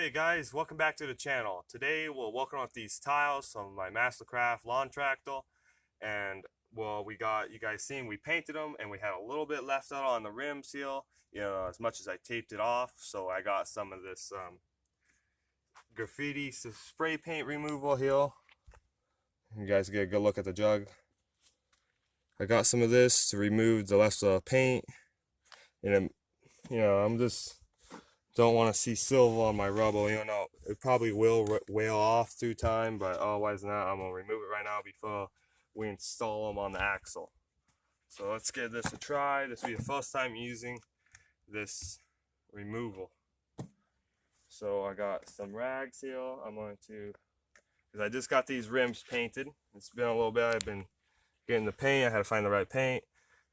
Hey guys, welcome back to the channel. Today we're working on these tiles from my Mastercraft lawn tractor, and well, we got, you guys seen, we painted them and we had a little bit left out on the rims here, as much as I taped it off. So I got some of this graffiti spray paint removal here. You guys get a good look at the jug. I got some of this to remove the rest of the paint, and I'm just don't want to see silver on my rubber. It probably will wear off through time, but otherwise not. I'm gonna remove it right now before we install them on the axle. So let's give this a try. This will be the first time using this removal. So I got some rags here. I'm going to, because I just got these rims painted. It's been a little bit. I've been getting the paint. I had to find the right paint.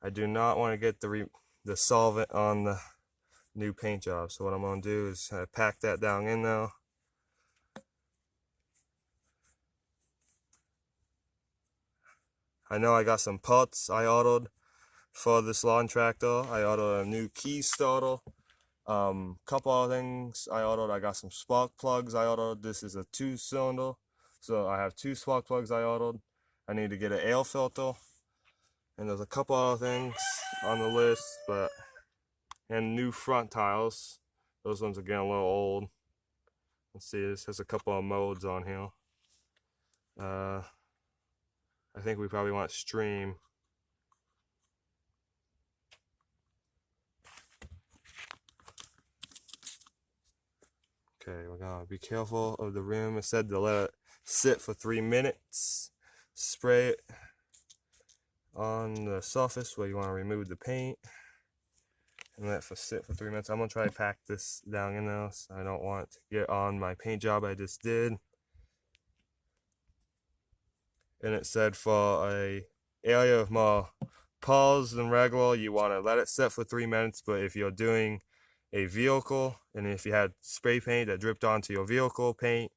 I do not want to get the solvent on the new paint job. So what I'm going to do is pack that down in now. I know I got some parts I ordered for this lawn tractor. I ordered a new key starter. Couple of things I ordered. I got some spark plugs I ordered. This is a 2-cylinder, so I have 2 spark plugs I ordered. I need to get an air filter, and there's a couple other things on the list, and new front tiles. Those ones are getting a little old. Let's see, this has a couple of modes on here. I think we probably want stream. Okay, we're gonna be careful of the rim. It said to let it sit for 3 minutes. Spray it on the surface where you want to remove the paint, and let it sit for 3 minutes. I'm gonna try to pack this down in there, so I don't want it to get on my paint job I just did. And it said for a area of more pause than regular, you want to let it sit for 3 minutes. But if you're doing a vehicle, and if you had spray paint that dripped onto your vehicle paint,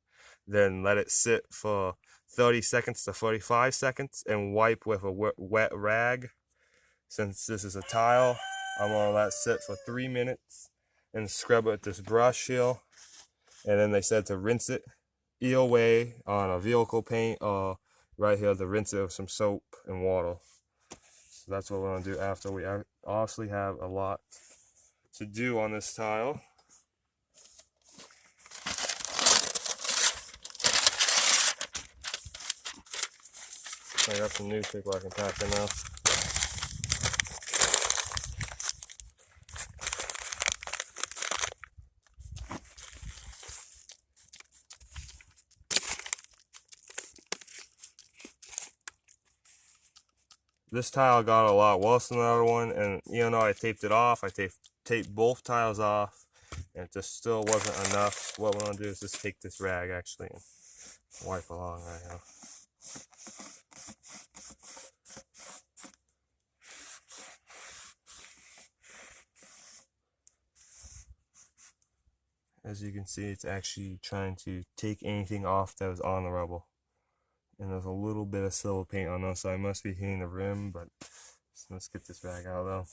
then let it sit for 30 seconds to 45 seconds and wipe with a wet rag. Since this is a tile, I'm gonna let it sit for 3 minutes and scrub it with this brush here. And then they said to rinse it either way on a vehicle paint, or right here to rinse it with some soap and water. So that's what we're gonna do after. We obviously have a lot to do on this tile. I got some newspaper I can pack in now. This tile got a lot worse than the other one, and I taped it off. I taped both tiles off, and it just still wasn't enough. What we're gonna do is just take this rag actually and wipe along right now. As you can see, it's actually trying to take anything off that was on the rubber. And there's a little bit of silver paint on those, so I must be hitting the rim, but let's get this rag out though.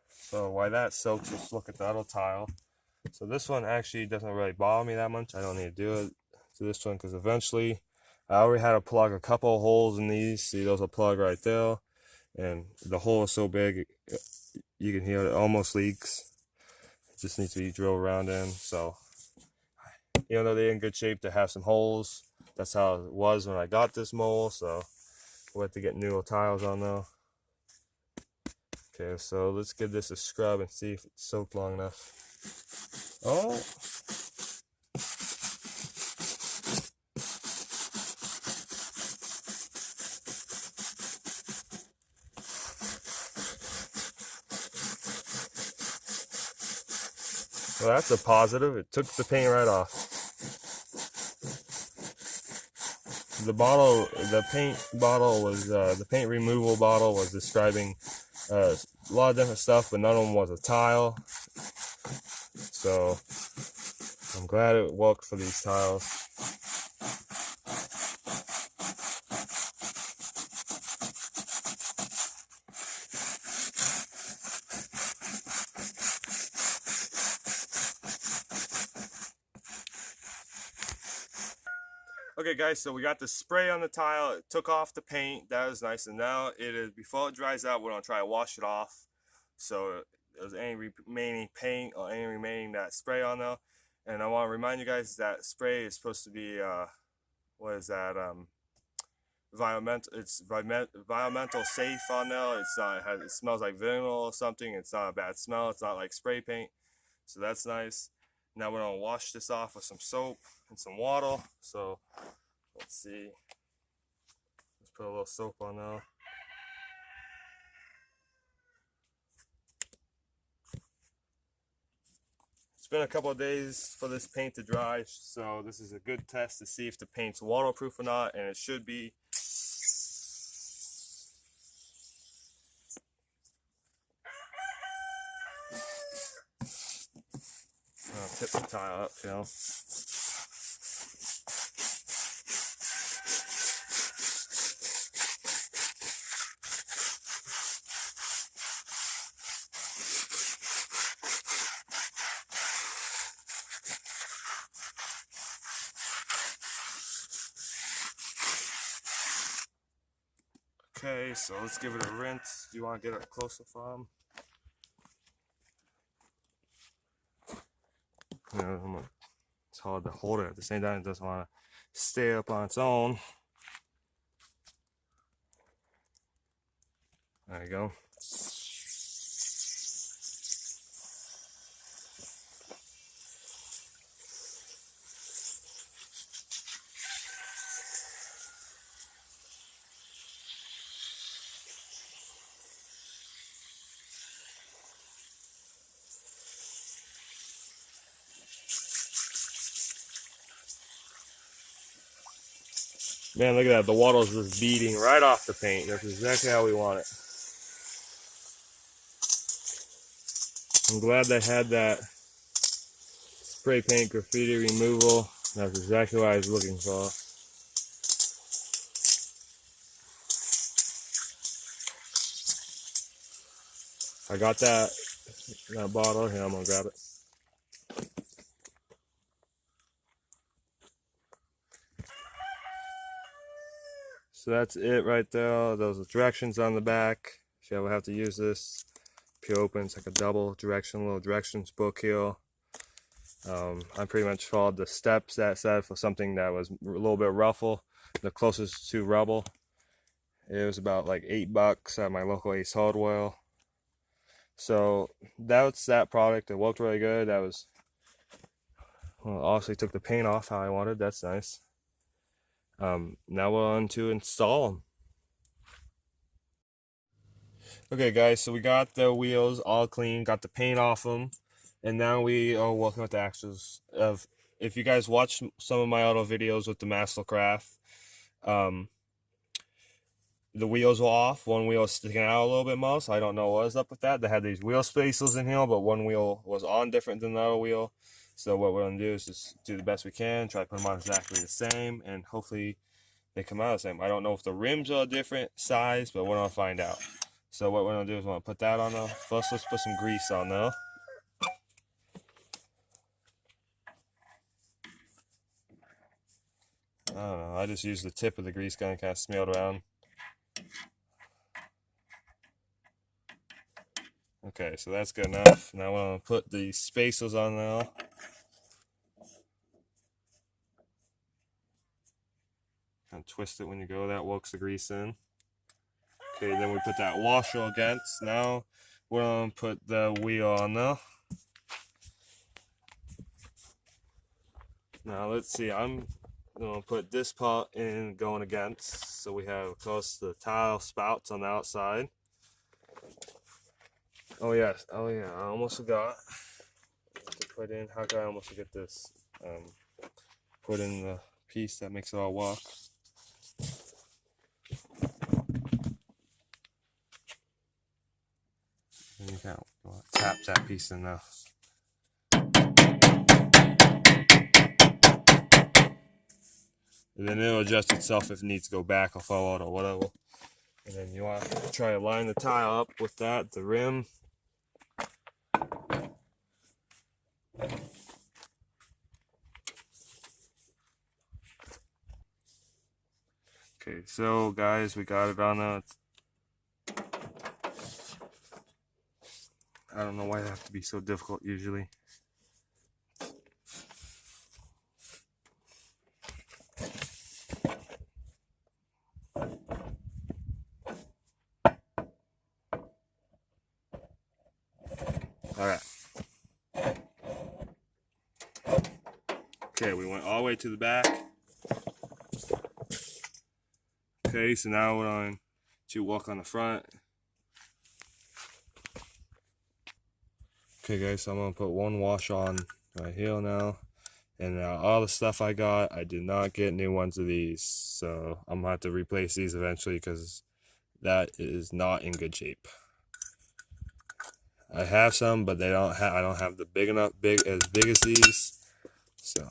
So while that soaks, let's look at the other tile. So this one actually doesn't really bother me that much. I don't need to do it to this one because eventually I already had to plug a couple of holes in these. See, there's a plug right there, and the hole is so big you can hear it almost leaks. It just needs to be drilled around in. So even though they're in good shape, they have some holes. That's how it was when I got this mower, so we'll have to get newer tiles on there. Okay, so let's give this a scrub and see if it's soaked long enough. Oh! Well, that's a positive. It took the paint right off. The paint removal bottle was describing a lot of different stuff, but none of them was a tile. So I'm glad it worked for these tiles. Okay guys, so we got the spray on the tile. It took off the paint. That was nice. And now it is, before it dries out, we're gonna try to wash it off. So there's any remaining paint or any remaining that spray on there. And I want to remind you guys that spray is supposed to be what is that? Environmental. It's environmental safe on there. It's not. It smells like vinegar or something. It's not a bad smell. It's not like spray paint. So that's nice. Now we're gonna wash this off with some soap and some water. So let's see. Let's put a little soap on there. It's been a couple of days for this paint to dry, so this is a good test to see if the paint's waterproof or not, and it should be. I'll tip the tile up, you know. Okay, so let's give it a rinse. Do you want to get it closer from? You know, it's hard to hold it at the same time. It doesn't want to stay up on its own. There you go. Man, look at that. The water's just beading right off the paint. That's exactly how we want it. I'm glad they had that spray paint graffiti removal. That's exactly what I was looking for. I got that bottle here. I'm gonna grab it. So that's it right there. Those are directions on the back. If you ever have to use this, peel open, it's like a double direction, little directions book here. I pretty much followed the steps that said for something that was a little bit rougher. The closest to rubble, it was about like $8 at my local Ace Hardware. So that's that product. It worked really good. That was, well, obviously took the paint off how I wanted. That's nice. Now we're on to install them. Okay guys, so we got the wheels all clean, got the paint off them, and now we are working with the axles. If you guys watch some of my auto videos with the Mastercraft, the wheels were off. One wheel was sticking out a little bit more, so I don't know what was up with that. They had these wheel spacers in here, but one wheel was on different than the other wheel. So what we're going to do is just do the best we can, try to put them on exactly the same, and hopefully they come out the same. I don't know if the rims are a different size, but we're going to find out. So what we're going to do is we're going to put that on there. First, let's put some grease on there. I don't know, I just used the tip of the grease gun and kind of smeared around. Okay, so that's good enough. Now we're going to put the spacers on there. Kind of twist it when you go, that works the grease in. Okay, then we put that washer against. Now we're going to put the wheel on there. Now let's see, I'm going to put this part in going against. So we have, of course, the tile spouts on the outside. Oh yeah, I almost forgot to put in, how could I almost forget this? Put in the piece that makes it all walk. And you kind of tap that piece in there. And then it'll adjust itself if it needs to go back or forward or whatever. And then you want to try to line the tile up with that, the rim. Okay, so guys, we got it on a. I don't know why they have to be so difficult usually. Alright. Okay, we went all the way to the back. Okay, so now we're on to walk on the front. Okay guys, so I'm going to put one wash on right here now. And all the stuff I got, I did not get new ones of these. So I'm going to have to replace these eventually because that is not in good shape. I have some, but I don't have the big as these. So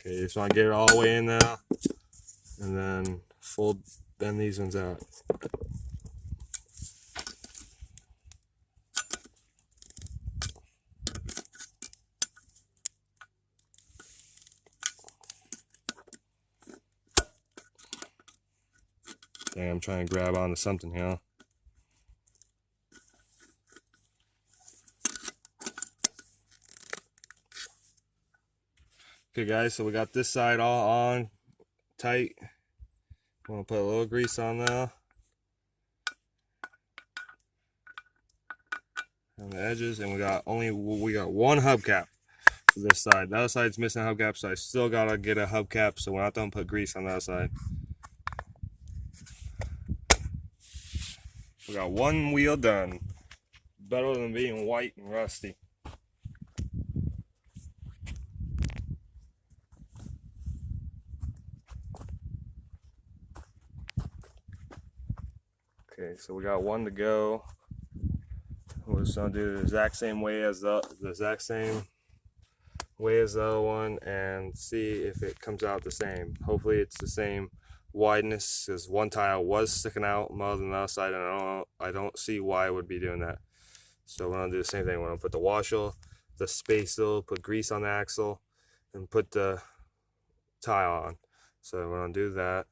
okay, just want to get it all the way in there, and then bend these ones out. Dang, I'm trying to grab onto something here. Okay guys, so we got this side all on tight. I'm gonna put a little grease on there on the edges, and we got one hubcap for this side. The other side's missing a hubcap, so I still gotta get a hubcap. So when I don't put grease on the other side. We got one wheel done. Better than being white and rusty. Okay, so we got one to go. We're just gonna do the exact same way as the other one and see if it comes out the same. Hopefully it's the same wideness, because one tile was sticking out more than the other side, and I don't see why I would be doing that. So we're gonna do the same thing. We're gonna put the washer, the spacer, put grease on the axle, and put the tile on. So we're gonna do that.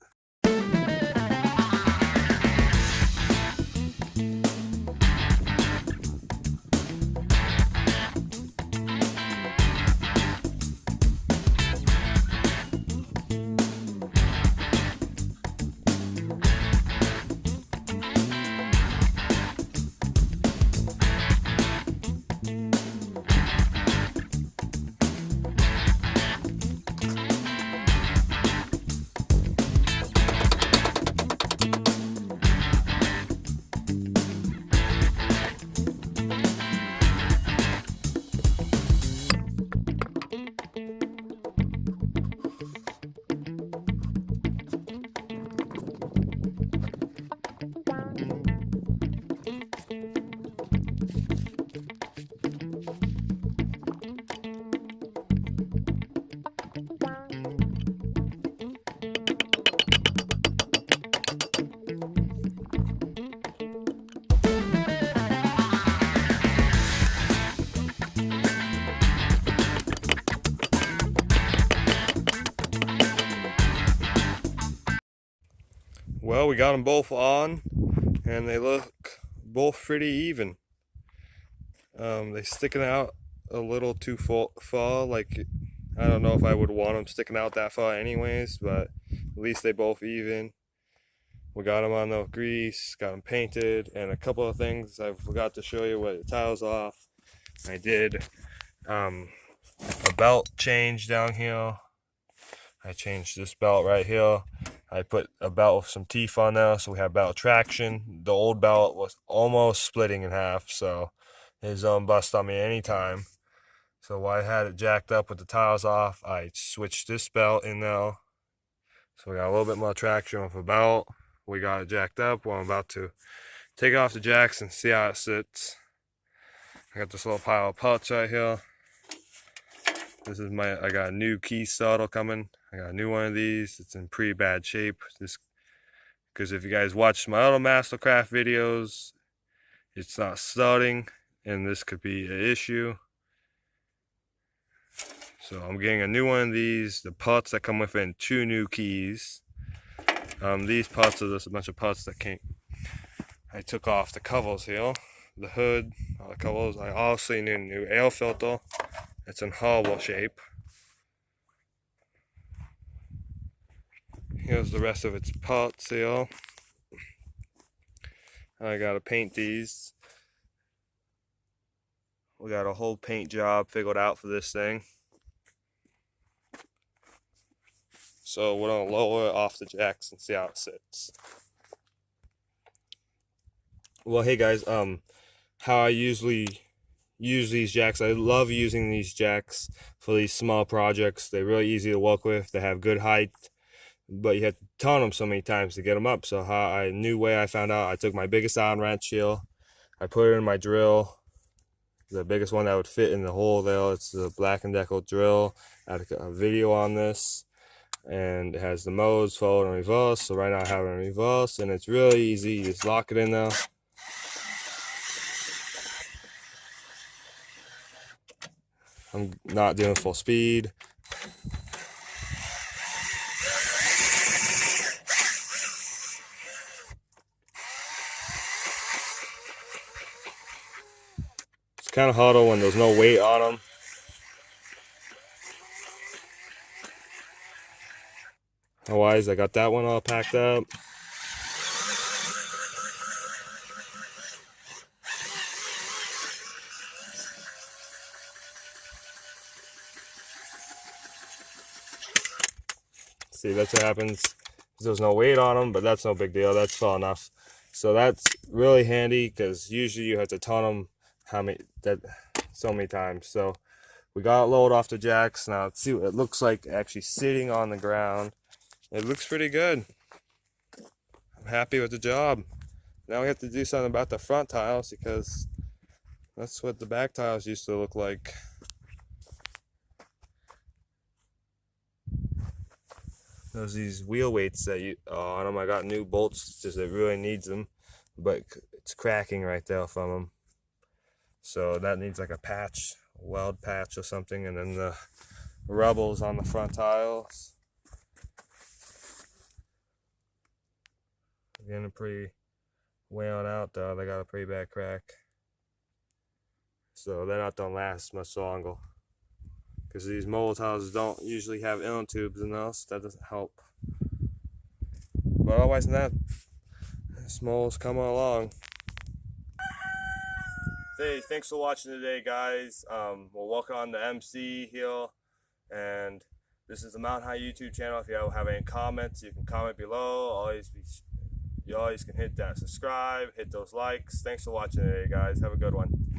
Well, we got them both on, and they look both pretty even. They sticking out a little too far. Like, I don't know if I would want them sticking out that far anyways, but at least they both even. We got them on the grease, got them painted, and a couple of things I forgot to show you where the tile's off. I did a belt change down here. I changed this belt right here. I put a belt with some teeth on there, so we have belt traction. The old belt was almost splitting in half, so it's bust on me anytime. So while I had it jacked up with the tiles off, I switched this belt in there. So we got a little bit more traction with the belt. We got it jacked up. Well, I'm about to take off the jacks and see how it sits. I got this little pile of parts right here. This is I got a new key saddle coming. I got a new one of these. It's in pretty bad shape. Because if you guys watch my other Mastercraft videos, it's not starting, and this could be an issue. So I'm getting a new one of these. The parts that come with it, and 2 new keys. These parts are just a bunch of parts that came. I took off the covers here, the hood, all the covers. I also need a new air filter. It's in horrible shape. Here's the rest of its parts here. I gotta paint these. We got a whole paint job figured out for this thing. So we're gonna lower it off the jacks and see how it sits. Well, hey guys, how I usually use these jacks. I love using these jacks for these small projects. They're really easy to work with. They have good height, but you have to turn them so many times to get them up. So new way I found out, I took my biggest Allen wrench here, I put it in my drill, the biggest one that would fit in the hole there. It's the Black & Decker drill. I had a video on this, and it has the modes, forward and reverse. So right now I have it in reverse, and it's really easy. You just lock it in there. I'm not doing full speed. It's kind of harder when there's no weight on them. Otherwise, I got that one all packed up. See, that's what happens. There's no weight on them, but that's no big deal. That's far enough. So that's really handy, because usually you have to turn them so many times. So we got it lowered off the jacks. Now let's see what it looks like actually sitting on the ground. It looks pretty good. I'm happy with the job. Now we have to do something about the front tiles, because that's what the back tiles used to look like. There's these wheel weights that on them. I got new bolts because it really needs them, but it's cracking right there from them. So that needs like a patch, a weld patch or something. And then the rubbles on the front tiles. Getting pretty wearing out though. They got a pretty bad crack. So they're not gonna last much longer, because these mold tiles don't usually have inner tubes in those. That doesn't help. But otherwise than that, this mold's coming along. Hey, thanks for watching today, guys. We're working on the MC here, and this is the Mountain High YouTube channel. If you have any comments, you can comment below. You always can hit that subscribe, hit those likes. Thanks for watching today, guys. Have a good one.